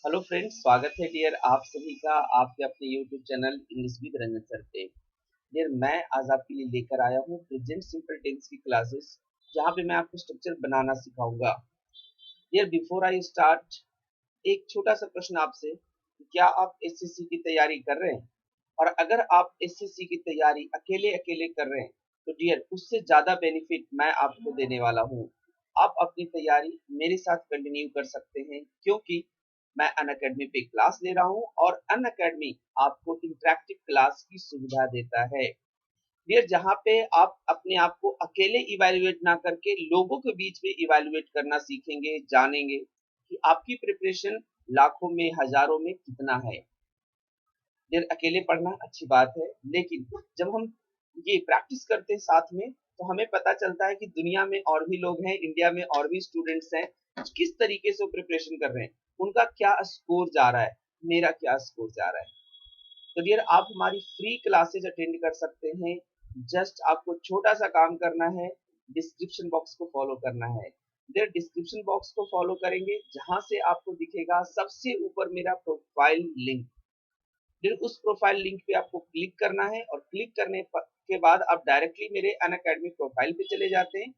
Hello friends, स्वागत है dear आप सभी का आपके अपने YouTube channel English with Ranjan sir पे। डियर मैं आज आपके लिए लेकर आया हूँ प्रेजेंट सिंपल टेंस की क्लासेस, जहाँ पे मैं आपको स्ट्रक्चर बनाना सिखाऊंगा। डियर बिफोर आई स्टार्ट, एक छोटा सा प्रश्न आपसे कि क्या आप एसएससी की तैयारी कर रहे हैं? और अगर आप एसएससी की तैयारी अकेले अकेले कर रहे हैं तो डियर उससे ज्यादा बेनिफिट मैं आपको देने वाला हूँ। आप अपनी तैयारी मेरे साथ कंटिन्यू कर सकते हैं, क्योंकि मैं अनअकैडमी पे क्लास ले रहा हूँ और अनअकैडमी आपको इंटरेक्टिव क्लास की सुविधा देता है। डियर जहाँ पे आप अपने आप को अकेले इवैल्यूएट ना करके लोगों के बीच में इवैल्यूएट करना सीखेंगे, जानेंगे कि आपकी प्रिपरेशन लाखों में हजारों में कितना है। डियर अकेले पढ़ना अच्छी बात है, लेकिन जब हम ये प्रैक्टिस करते हैं साथ में तो हमें पता चलता है कि दुनिया में और भी लोग हैं, इंडिया में और भी स्टूडेंट्स हैं, किस तरीके से प्रिपरेशन कर रहे हैं, उनका क्या स्कोर जा रहा है, मेरा क्या स्कोर जा रहा है। तो डियर आप हमारी फ्री क्लासेज अटेंड कर सकते हैं। जस्ट आपको छोटा सा काम करना है, डिस्क्रिप्शन बॉक्स को फॉलो करना है। डियर डिस्क्रिप्शन बॉक्स को फॉलो करेंगे, जहां से आपको दिखेगा सबसे ऊपर मेरा प्रोफाइल लिंक। फिर उस प्रोफाइल लिंक पे आपको क्लिक करना है और क्लिक करने के बाद आप डायरेक्टली मेरे अनअकैडमी प्रोफाइल पे चले जाते हैं,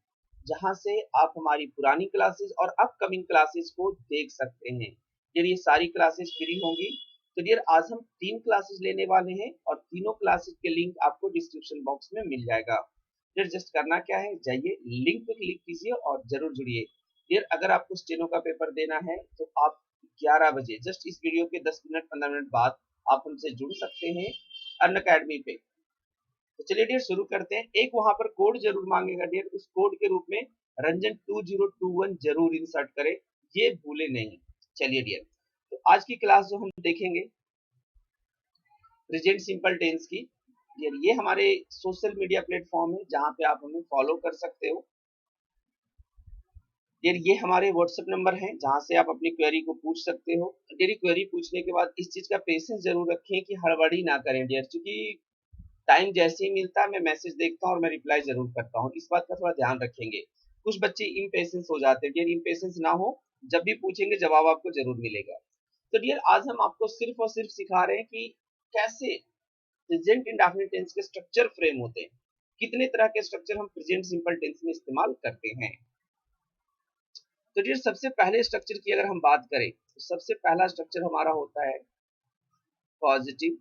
जहां से आप हमारी पुरानी क्लासेस और अपकमिंग क्लासेस को देख सकते हैं। फिर ये सारी क्लासेस फ्री होंगी। तो डियर आज हम 3 क्लासेस लेने वाले हैं और तीनों क्लासेस के लिंक आपको डिस्क्रिप्शन बॉक्स में मिल जाएगा। फिर जस्ट करना क्या है, जाइए लिंक पे क्लिक कीजिए और जरूर जुड़िए। फिर अगर आपको स्टेनो का पेपर देना है तो आप 11 बजे जस्ट इस वीडियो के 10 मिनट 15 मिनट बाद आप हमसे जुड़ सकते हैं अनअकैडमी पे। तो चलिए डियर शुरू करते हैं। एक वहां पर कोड जरूर मांगेगा डियर, उस कोड के रूप में रंजन 2021 जरूर इंसर्ट करें, ये भूले नहीं। चलिए डियर, तो आज की क्लास जो हम देखेंगे प्रेजेंट सिंपल टेंस की, ये हमारे सोशल मीडिया प्लेटफॉर्म है जहां पे आप हमें फॉलो कर सकते हो। ये हमारे व्हाट्सएप नंबर है जहां से आप अपनी क्वेरी को पूछ सकते हो। डियर क्वेरी पूछने के बाद इस चीज का पेशेंस जरूर रखें कि हड़बड़ी ना करें डियर, क्योंकि टाइम जैसे ही मिलता है मैं मैसेज देखता हूँ और मैं रिप्लाई जरूर करता हूँ, इस बात का थोड़ा ध्यान रखेंगे। कुछ बच्चे इम्पेशेंस हो जाते हैं डियर, इम्पेशेंस ना हो, जब भी पूछेंगे जवाब आपको जरूर मिलेगा। तो डियर आज हम आपको सिर्फ और सिर्फ सिखा रहे हैं कि कैसे प्रेजेंट इंडेफिनिट टेंस के स्ट्रक्चर फ्रेम होते हैं, कितने तरह के स्ट्रक्चर हम प्रेजेंट सिंपल टेंस में इस्तेमाल करते हैं। तो डियर सबसे पहले स्ट्रक्चर की अगर हम बात करें तो सबसे पहला स्ट्रक्चर हमारा होता है पॉजिटिव,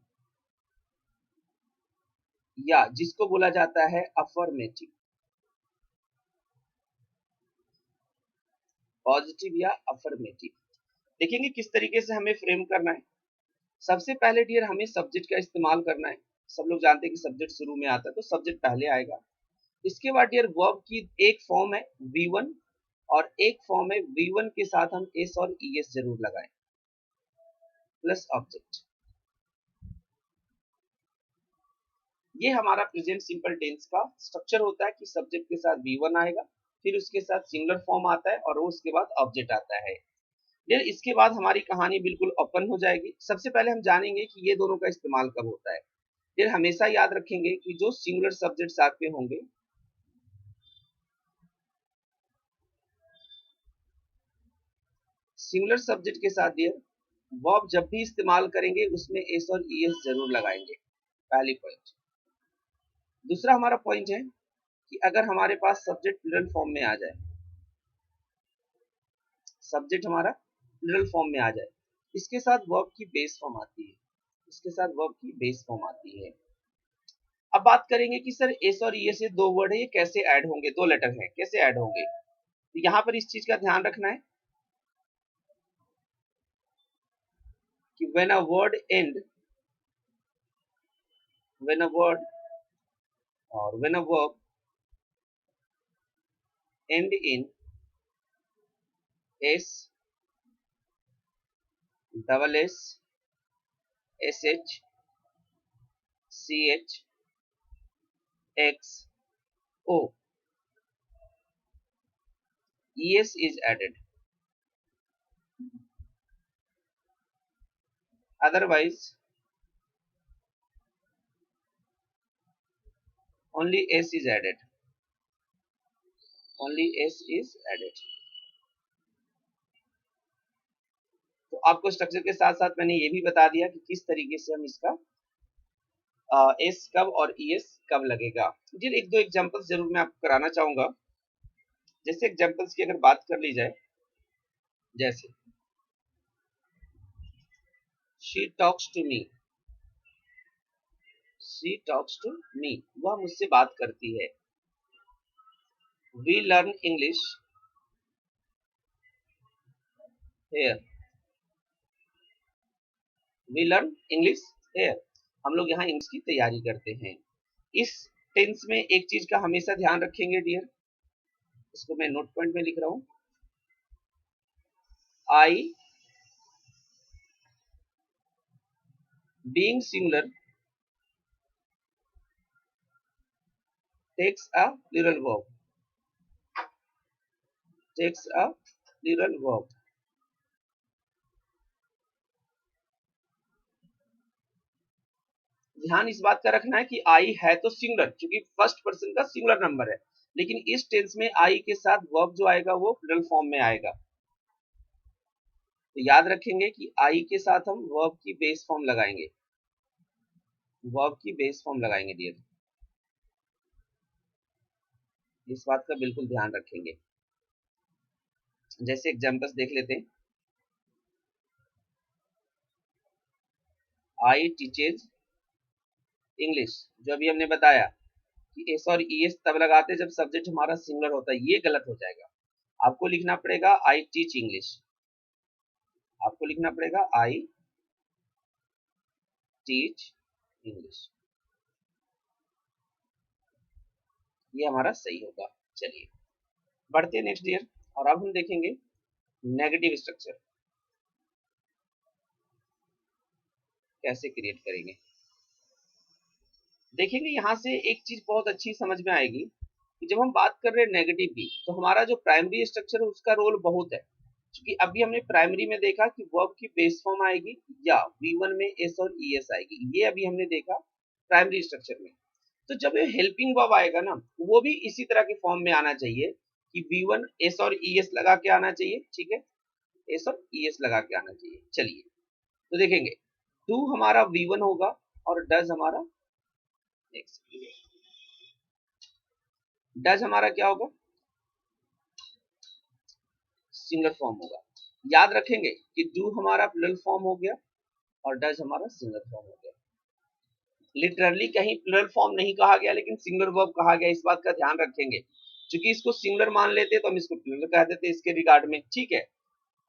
या जिसको बोला जाता है अफर्मेटिव। पॉजिटिव या अफर्मेटिव देखेंगे किस तरीके से हमें फ्रेम करना है। सबसे पहले डियर हमें सब्जेक्ट का इस्तेमाल करना है। सब लोग जानते हैं कि सब्जेक्ट शुरू में आता है तो सब्जेक्ट पहले आएगा। इसके बाद डियर वर्ब की एक फॉर्म है V1 और एक फॉर्म है V1 के साथ हम एस और ईएस जरूर लगाएं, प्लस ऑब्जेक्ट। ये हमारा प्रेजेंट सिंपल टेंस का स्ट्रक्चर होता है कि सब्जेक्ट के साथ V1 आएगा, फिर उसके साथ सिंगुलर फॉर्म आता है और उसके बाद ऑब्जेक्ट आता है। फिर इसके बाद हमारी कहानी बिल्कुल ओपन हो जाएगी। सबसे पहले हम जानेंगे कि ये दोनों का इस्तेमाल कब होता है। फिर हमेशा याद रखेंगे कि जो सिंगुलर सब्जेक्ट्स आपके होंगे, सिंगुलर सब्जेक्ट के साथ डियर वर्ब जब भी इस्तेमाल करेंगे उसमें एस और ईएस जरूर लगाएंगे, पहली पॉइंट। दूसरा हमारा पॉइंट है कि अगर हमारे पास सब्जेक्ट प्लूरल फॉर्म में आ जाए, सब्जेक्ट हमारा प्लूरल फॉर्म में आ जाए, इसके साथ वर्ब की बेस फॉर्म आती है, इसके साथ वर्ब की बेस फॉर्म आती है। अब बात करेंगे कि सर एस और ईएस ये दो वर्ड है, ये कैसे ऐड होंगे, दो लेटर हैं, कैसे ऐड होंगे। तो यहाँ पर इस चीज का ध्यान रखना है कि when a word end, when a word or when a verb end in s, double s, sh, ch, x, o, es is added. Otherwise, only s is added. Only s is added. तो आपको structure के साथ साथ मैंने ये भी बता दिया कि किस तरीके से हम इसका एस कब और ई एस कब लगेगा। जी एक दो एग्जांपल्स जरूर मैं आपको कराना चाहूंगा। जैसे एग्जांपल्स की अगर बात कर ली जाए, जैसे she talks to me, she talks to me, वह मुझसे बात करती है। We learn English here, we learn English here, हम लोग यहाँ इंग्लिश की तैयारी करते हैं। इस टेंस में एक चीज का हमेशा ध्यान रखेंगे डियर, इसको मैं नोट पॉइंट में लिख रहा हूं, I being singular takes a plural verb, takes a plural verb। ध्यान इस बात का रखना है कि आई है तो सिंगुलर, क्योंकि फर्स्ट पर्सन का सिंगुलर नंबर है, लेकिन इस टेंस में आई के साथ वर्ब जो आएगा वो प्लूरल फॉर्म में आएगा। तो याद रखेंगे कि आई के साथ हम वर्ब की बेस फॉर्म लगाएंगे, वर्ब की बेस फॉर्म लगाएंगे डियर, इस बात का बिल्कुल ध्यान रखेंगे। जैसे एग्जांपल्स देख लेते हैं, आई टीचेज इंग्लिश, जो अभी हमने बताया कि एस और ई एस तब लगाते हैं जब सब्जेक्ट हमारा सिंगुलर होता है, ये गलत हो जाएगा। आपको लिखना पड़ेगा आई टीच इंग्लिश, आपको लिखना पड़ेगा आई टीच इंग्लिश, ये हमारा सही होगा। चलिए बढ़ते हैं नेक्स्ट ईयर, और अब हम देखेंगे नेगेटिव स्ट्रक्चर कैसे क्रिएट करेंगे। देखेंगे यहाँ से एक चीज बहुत अच्छी समझ में आएगी कि जब हम बात कर रहे हैं नेगेटिव की, तो हमारा जो प्राइमरी स्ट्रक्चर है उसका रोल बहुत है, क्योंकि अभी हमने प्राइमरी में देखा कि वर्ब की बेस फॉर्म आएगी या V1 में एस और ई एस आएगी, ये अभी हमने देखा प्राइमरी स्ट्रक्चर में। तो जब ये हेल्पिंग वर्ब आएगा ना, वो भी इसी तरह के फॉर्म में आना चाहिए कि V1 एस और ई एस लगा के आना चाहिए, ठीक है, एस और ई एस लगा के आना चाहिए। चलिए तो देखेंगे डू हमारा V1 होगा और डज हमारा डज हमारा क्या होगा, सिंगल फॉर्म होगा। याद रखेंगे कि डू हमारा प्लूरल फॉर्म हो गया और डज हमारा सिंगल फॉर्म हो गया। लिटरली कहीं प्लूरल फॉर्म नहीं कहा गया लेकिन सिंगुलर वर्ब कहा गया, इस बात का ध्यान रखेंगे, क्योंकि इसको सिंगुलर मान लेते तो हम इसको प्लूरल कह देते इसके रिगार्ड में, ठीक है।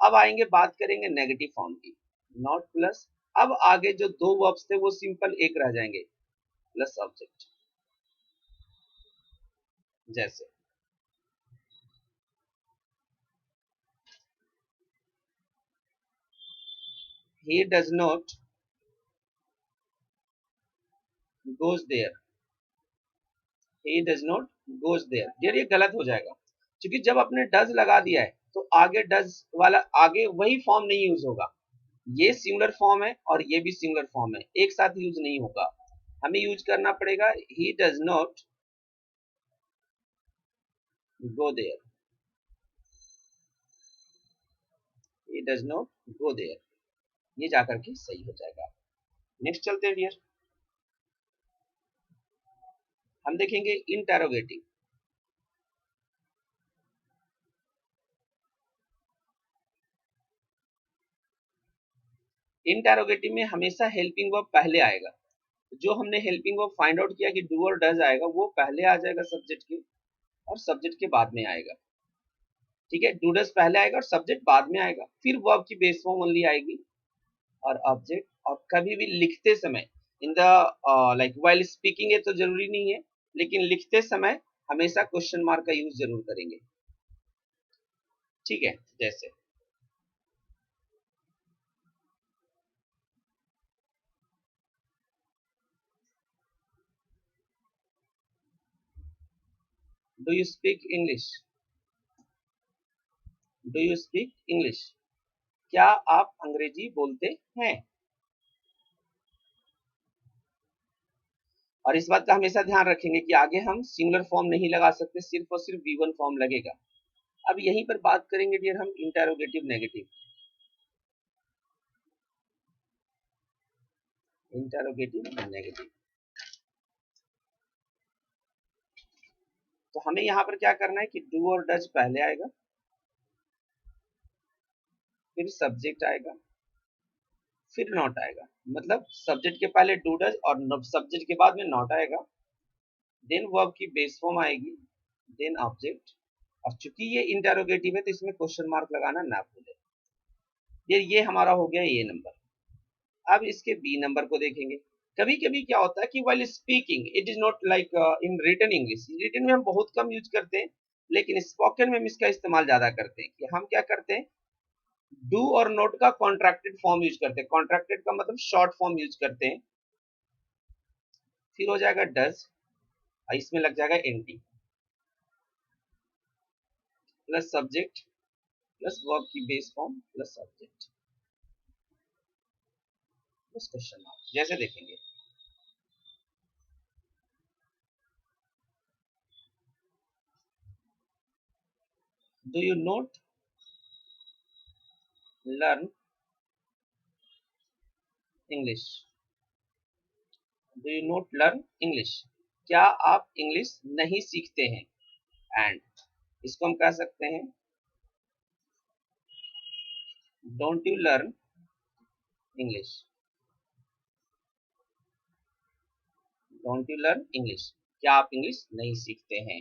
अब आएंगे बात करेंगे नेगेटिव फॉर्म की, नॉट प्लस, अब आगे जो दो वर्ब्स थे वो सिंपल एक रह जाएंगे, प्लस ऑब्जेक्ट। जैसे he does not goes there, he does not goes there, ये गलत हो जाएगा, क्योंकि जब आपने डज लगा दिया है तो आगे डज वाला आगे वही फॉर्म नहीं यूज होगा। ये सिंगुलर फॉर्म है और ये भी सिंगुलर फॉर्म है, एक साथ यूज नहीं होगा, हमें यूज करना पड़ेगा he does not go there, he does not go there, ये जाकर के सही हो जाएगा। नेक्स्ट चलते हैं डियर, हम देखेंगे इंटेरोगेटिव। इंटेरोगेटिव में हमेशा हेल्पिंग वर्ब पहले आएगा, जो हमने हेल्पिंग वर्ब फाइंड आउट किया कि डू और डज आएगा वो पहले आ जाएगा सब्जेक्ट के, और सब्जेक्ट के बाद में आएगा, ठीक है, डू डज पहले आएगा और सब्जेक्ट बाद में आएगा, फिर वर्ब की बेस फॉर्म ओनली आएगी और ऑब्जेक्ट। और कभी भी लिखते समय in the like while speaking है तो जरूरी नहीं है, लेकिन लिखते समय हमेशा क्वेश्चन मार्क का यूज जरूर करेंगे, ठीक है। जैसे do you speak English, do you speak English, क्या आप अंग्रेजी बोलते हैं। और इस बात का हमेशा ध्यान रखेंगे कि आगे हम सिंगुलर फॉर्म नहीं लगा सकते, सिर्फ और सिर्फ V1 फॉर्म लगेगा। अब यहीं पर बात करेंगे डियर हम इंटेरोगेटिव नेगेटिव। Interrogative negative. तो हमें यहाँ पर क्या करना है कि डू और डज पहले आएगा, फिर सब्जेक्ट आएगा, फिर नॉट आएगा। मतलब सब्जेक्ट के पहले डू डज और सब्जेक्ट के बाद में नॉट आएगा, देन वर्ब की बेस फॉर्म आएगी, देन ऑब्जेक्ट। अब चूंकि ये इंटरोगेटिव है तो इसमें क्वेश्चन मार्क लगाना ना भूलें। ये हमारा हो गया ए नंबर। अब इसके बी नंबर को देखेंगे। कभी कभी क्या होता है कि while speaking it is not like in written English, written में हम बहुत कम यूज करते हैं, लेकिन स्पोकन में हम इसका इस्तेमाल ज्यादा करते हैं। कि हम क्या करते हैं, डू और नोट का कॉन्ट्रैक्टेड फॉर्म यूज करते हैं। कॉन्ट्रैक्टेड का मतलब शॉर्ट फॉर्म यूज करते हैं। फिर हो जाएगा डज, इसमें लग जाएगा NT, plus subject, plus verb की base form, plus subject, plus question mark. जैसे देखेंगे, do you not learn English, do you not learn English, क्या आप इंग्लिश नहीं सीखते हैं। एंड इसको हम कह सकते हैं don't you learn English, don't you learn English, क्या आप इंग्लिश नहीं सीखते हैं।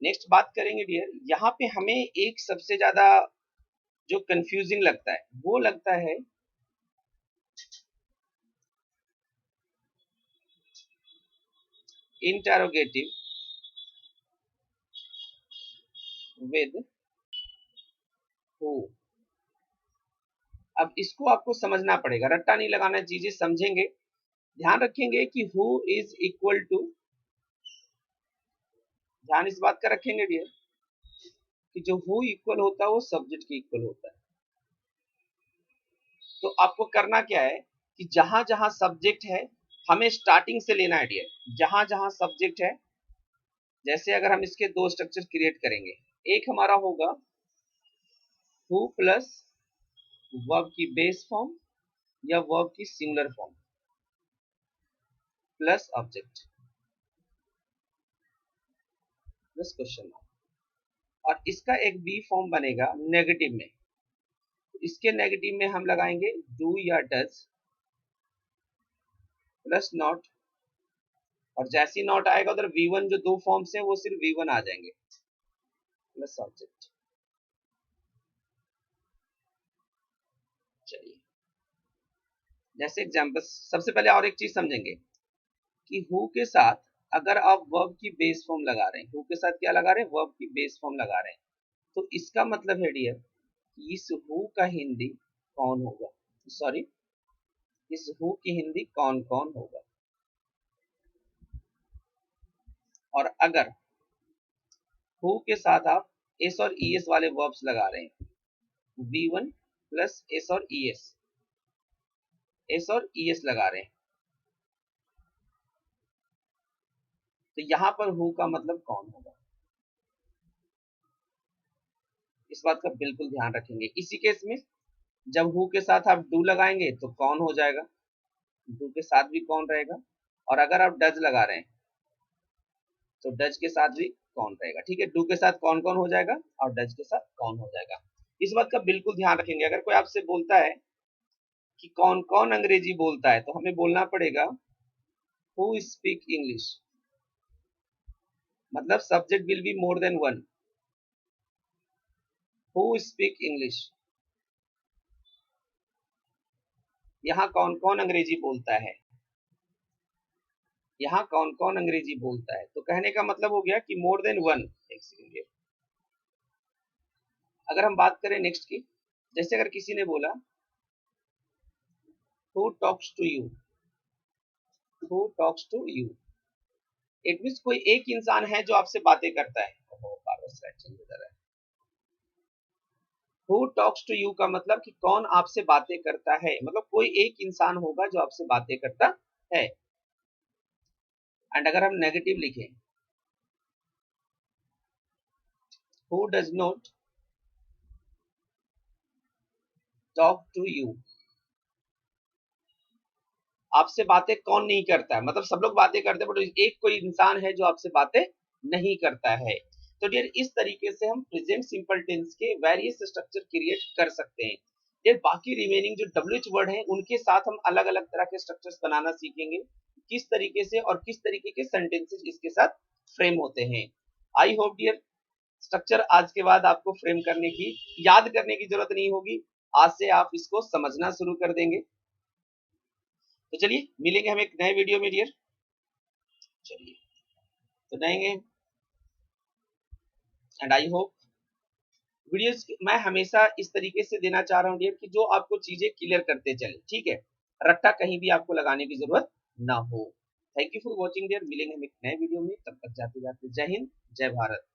नेक्स्ट बात करेंगे डियर, यहाँ पे हमें एक सबसे ज्यादा जो कंफ्यूजिंग लगता है वो लगता है इंटरोगेटिव विद हु। अब इसको आपको समझना पड़ेगा, रट्टा नहीं लगाना, चीजें समझेंगे, ध्यान रखेंगे कि हु इज इक्वल टू, ध्यान इस बात का रखेंगे डियर कि जो हु इक्वल होता है वो सब्जेक्ट के इक्वल होता है। तो आपको करना क्या है कि जहां जहां सब्जेक्ट है हमें स्टार्टिंग से लेना है डियर। जहां जहां सब्जेक्ट है, जैसे अगर हम इसके दो स्ट्रक्चर क्रिएट करेंगे, एक हमारा होगा हु प्लस वर्ब की बेस फॉर्म या वर्ब की singular form plus object plus question mark. और इसका एक बी फॉर्म बनेगा नेगेटिव में। इसके नेगेटिव में हम लगाएंगे डू या डज प्लस नॉट, और जैसे ही नॉट आएगा उधर V1 जो दो फॉर्म्स हैं वो सिर्फ V1 आ जाएंगे, प्लस ऑब्जेक्ट। चलिए जैसे एग्जांपल, सबसे पहले और एक चीज समझेंगे कि हु के साथ अगर आप वर्ब की बेस फॉर्म लगा रहे हैं, हु के साथ क्या लगा रहे हैं, वर्ब की बेस फॉर्म लगा रहे हैं, तो इसका मतलब है डियर इस हु का हिंदी कौन होगा, सॉरी इस हु की हिंदी कौन कौन होगा। और अगर हु के साथ आप एस और ई एस वाले वर्ब्स लगा रहे हैं, V1 प्लस एस और ई एस, एस और ई एस लगा रहे हैं, तो यहां पर हु का मतलब कौन होगा, इस बात का बिल्कुल ध्यान रखेंगे। इसी केस में जब हु के साथ आप डू लगाएंगे तो कौन हो जाएगा, डू के साथ भी कौन रहेगा। और अगर आप डज लगा रहे हैं तो डज के साथ भी कौन रहेगा। ठीक है, डू के साथ कौन कौन हो जाएगा और डज के साथ कौन हो जाएगा, इस बात का बिल्कुल ध्यान रखेंगे। अगर कोई आपसे बोलता है कि कौन कौन अंग्रेजी बोलता है, तो हमें बोलना पड़ेगा हु स्पीक इंग्लिश, मतलब subject will be more than one, who speak English, यहाँ कौन कौन अंग्रेजी बोलता है, यहाँ कौन कौन अंग्रेजी बोलता है। तो कहने का मतलब हो गया कि मोर देन वन। एक सेकंड, अगर हम बात करें नेक्स्ट की, जैसे अगर किसी ने बोला who talks to you, who talks to you, it means कोई एक इंसान है जो आपसे बातें करता है। बार बार स्लाइड चेंज हो जा रहा है। हु टॉक्स टू यू का मतलब कि कौन आपसे बातें करता है, मतलब कोई एक इंसान होगा जो आपसे बातें करता है। एंड अगर हम नेगेटिव लिखें, who does not talk to you, आपसे बातें कौन नहीं करता है, मतलब सब लोग बातें करते हैं बट एक कोई इंसान है जो आपसे बातें नहीं करता है। तो डियर इस तरीके से हम प्रेजेंट सिंपल टेंस के वेरियस स्ट्रक्चर क्रिएट कर सकते हैं। डियर बाकी रिमेनिंग जो डब्ल्यूएच वर्ड हैं उनके साथ हम अलग अलग तरह के स्ट्रक्चर्स बनाना सीखेंगे, किस तरीके से और किस तरीके के सेंटेंसेस इसके साथ फ्रेम होते हैं। आई होप डियर स्ट्रक्चर आज के बाद आपको फ्रेम करने की, याद करने की जरूरत नहीं होगी, आज से आप इसको समझना शुरू कर देंगे। तो चलिए मिलेंगे हम एक नए वीडियो में डियर। चलिए तो जाएंगे, एंड आई होप वीडियोस मैं हमेशा इस तरीके से देना चाह रहा हूँ डियर कि जो आपको चीजें क्लियर करते चले, ठीक है, रट्टा कहीं भी आपको लगाने की जरूरत ना हो। Thank you for watching dear, मिलेंगे हम एक नए वीडियो में, तब तक जाते जाते जय हिंद जय भारत।